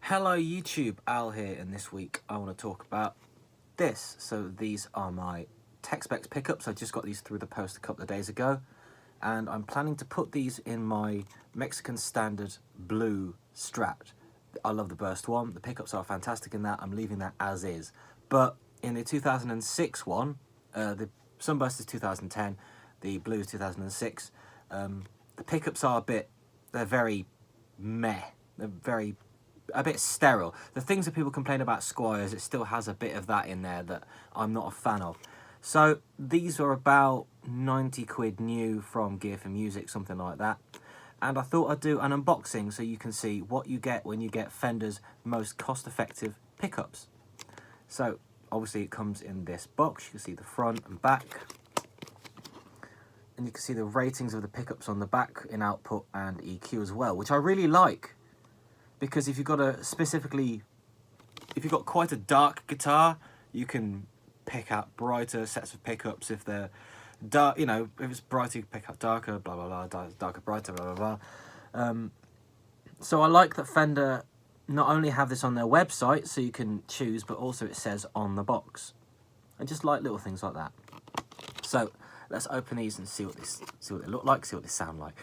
Hello YouTube, Al here, and this week I want to talk about this. So these are my Tex Mex pickups. I just got these through the post a couple of days ago, and I'm planning to put these in my Mexican Standard blue Strat. I love the burst one. The pickups are fantastic in that. I'm leaving that as is. But in the 2006 one, the Sunburst is 2010, the blue is 2006. The pickups are they're very meh. They're a bit sterile. The things that people complain about Squires, it still has a bit of that in there that I'm not a fan of. So these are about 90 quid new from Gear for Music, something like that. And I thought I'd do an unboxing so you can see what you get when you get Fender's most cost-effective pickups. So obviously it comes in this box. You can see the front and back. And you can see the ratings of the pickups on the back in output and EQ as well, which I really like. Because if you've got quite a dark guitar, you can pick out brighter sets of pickups. If they're dark, if it's brighter, you pick out darker, blah blah blah, darker, brighter, blah blah blah. So I like that Fender not only have this on their website, so you can choose, but also it says on the box. I just like little things like that. So let's open these and see what they look like, see what they sound like.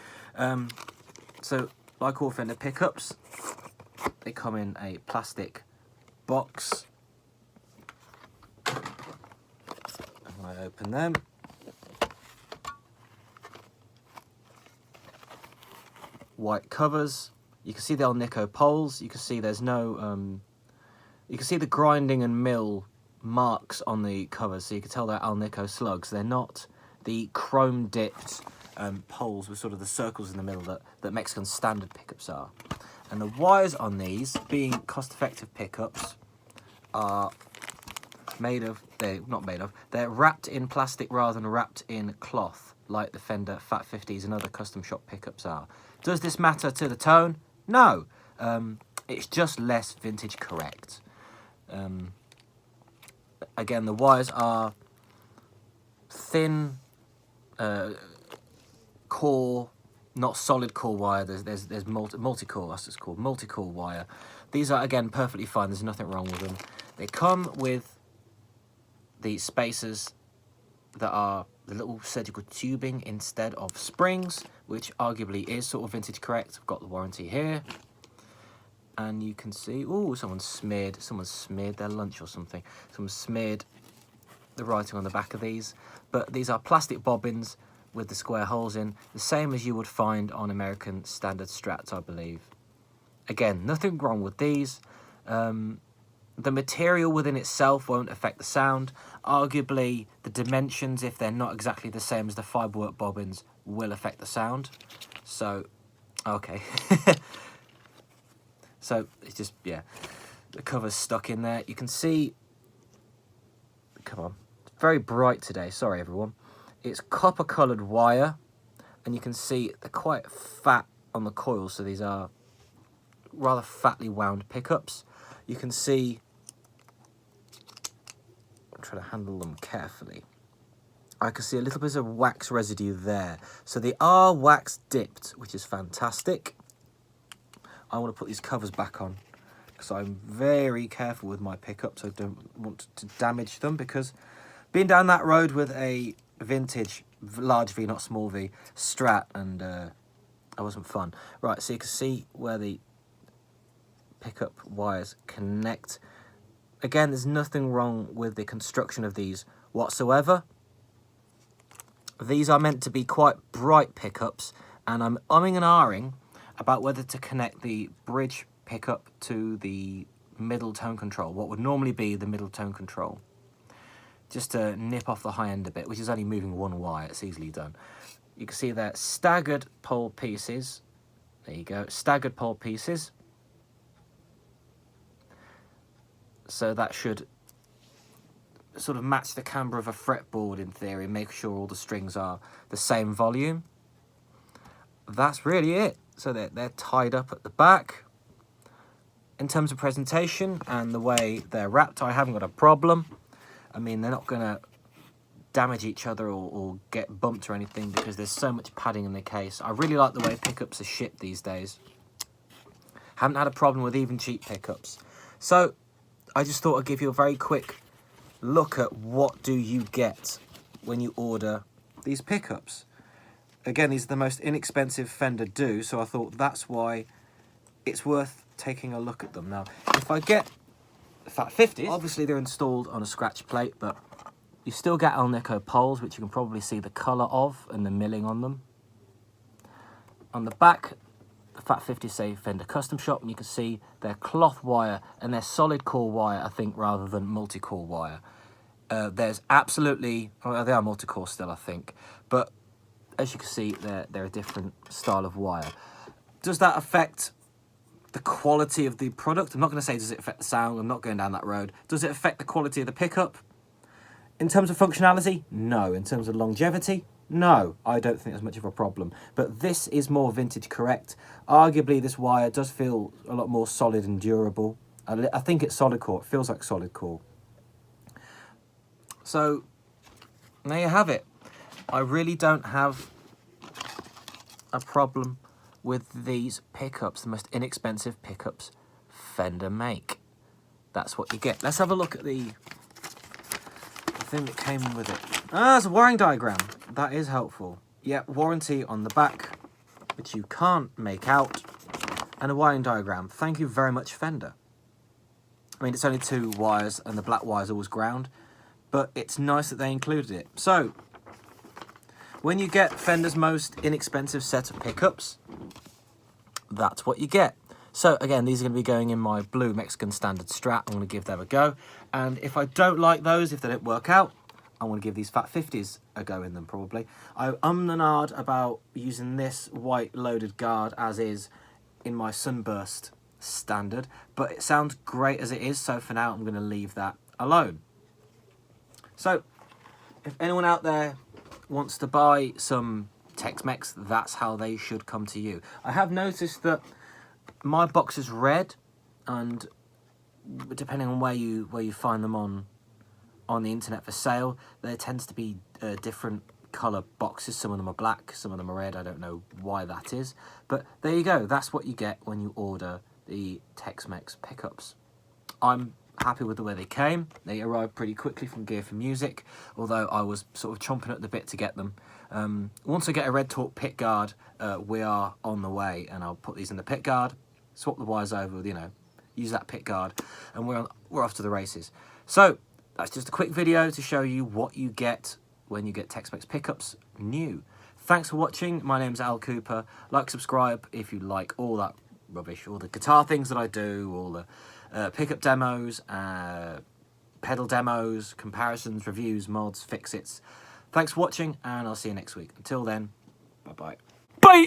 So like all Fender pickups, they come in a plastic box. And I open them. White covers. You can see the Alnico poles. You can see there's no. You can see the grinding and mill marks on the covers, so you can tell they're Alnico slugs. They're not the chrome dipped poles with sort of the circles in the middle that Mexican Standard pickups are. And the wires on these, being cost-effective pickups, are they're wrapped in plastic rather than wrapped in cloth, like the Fender Fat 50s and other custom shop pickups are. Does this matter to the tone? No. It's just less vintage correct. Again, the wires are thin core, not solid core wire. There's multi-core, that's what it's called, multi-core wire. These are, again, perfectly fine. There's nothing wrong with them. They come with the spacers that are the little surgical tubing instead of springs, which arguably is sort of vintage correct. I've got the warranty here. And you can see, oh, someone smeared their lunch or something. Someone smeared the writing on the back of these. But these are plastic bobbins with the square holes in, the same as you would find on American Standard Strats, I believe. Again, nothing wrong with these. The material within itself won't affect the sound. Arguably, the dimensions, if they're not exactly the same as the fiberwork bobbins, will affect the sound. So, okay. So, it's just, yeah, the cover's stuck in there. You can see, come on, it's very bright today, sorry everyone. It's copper-coloured wire, and you can see they're quite fat on the coils, so these are rather fatly wound pickups. You can see, I'm trying to handle them carefully. I can see a little bit of wax residue there. So they are wax dipped, which is fantastic. I want to put these covers back on because I'm very careful with my pickups. I don't want to damage them, because being down that road with a vintage large V, not small V, Strat, and that wasn't fun. Right, so you can see where the pickup wires connect. Again, there's nothing wrong with the construction of these whatsoever. These are meant to be quite bright pickups, and I'm umming and ahhing about whether to connect the bridge pickup to the middle tone control, what would normally be the middle tone control, just to nip off the high end a bit, which is only moving one wire. It's easily done. You can see they're staggered pole pieces. There you go, staggered pole pieces. So that should sort of match the camber of a fretboard in theory, make sure all the strings are the same volume. That's really it. So they're tied up at the back. In terms of presentation and the way they're wrapped, I haven't got a problem. I mean, they're not going to damage each other or get bumped or anything, because there's so much padding in the case. I really like the way pickups are shipped these days. Haven't had a problem with even cheap pickups. So I just thought I'd give you a very quick look at what do you get when you order these pickups. Again, these are the most inexpensive Fender do, so I thought that's why it's worth taking a look at them. Now, if I get Fat 50s, obviously they're installed on a scratch plate, but you still get Alnico poles, which you can probably see the colour of and the milling on them. On the back, the Fat 50s say Fender Custom Shop, and you can see they're cloth wire, and they're solid core wire, I think, rather than multi-core wire. There's absolutely, well, they are multi-core still, I think, but as you can see, they're a different style of wire. Does that affect the quality of the product? I'm not going to say does it affect the sound, I'm not going down that road. Does it affect the quality of the pickup? In terms of functionality, no. In terms of longevity, no. I don't think there's much of a problem. But this is more vintage correct. Arguably, this wire does feel a lot more solid and durable. I think it's solid core. It feels like solid core. So, there you have it. I really don't have a problem with these pickups, the most inexpensive pickups Fender make. That's what you get. Let's have a look at the thing that came with it. Ah, it's a wiring diagram. That is helpful. Yeah, warranty on the back, which you can't make out, and a wiring diagram. Thank you very much, Fender. I mean, it's only 2 wires, and the black wire's always ground, but it's nice that they included it. So, when you get Fender's most inexpensive set of pickups, that's what you get. So again, these are going to be going in my blue Mexican Standard Strat. I'm going to give them a go. And if I don't like those, if they don't work out, I'm going to give these Fat 50s a go in them probably. I'm and ahhed about using this white loaded guard as is in my Sunburst Standard, but it sounds great as it is, so for now I'm going to leave that alone. So if anyone out there wants to buy some Tex Mex, that's how they should come to you. I have noticed that my box is red, and depending on where you find them on the internet for sale, there tends to be different colour boxes. Some of them are black, some of them are red. I don't know why that is, but there you go. That's what you get when you order the Tex Mex pickups. I'm happy with the way they came. They arrived pretty quickly from Gear for Music, although I was sort of chomping at the bit to get them. Once I get a Red Torque pit guard, we are on the way, and I'll put these in the pit guard, swap the wires over, you know, use that pit guard, and we're off to the races. So that's just a quick video to show you what you get when you get Tex Mex pickups new. Thanks for watching. My name's Al Cooper. Like, subscribe if you like all that rubbish, all the guitar things that I do, all the pickup demos, pedal demos, comparisons, reviews, mods, fix-its. Thanks for watching, and I'll see you next week. Until then, bye-bye. Bye!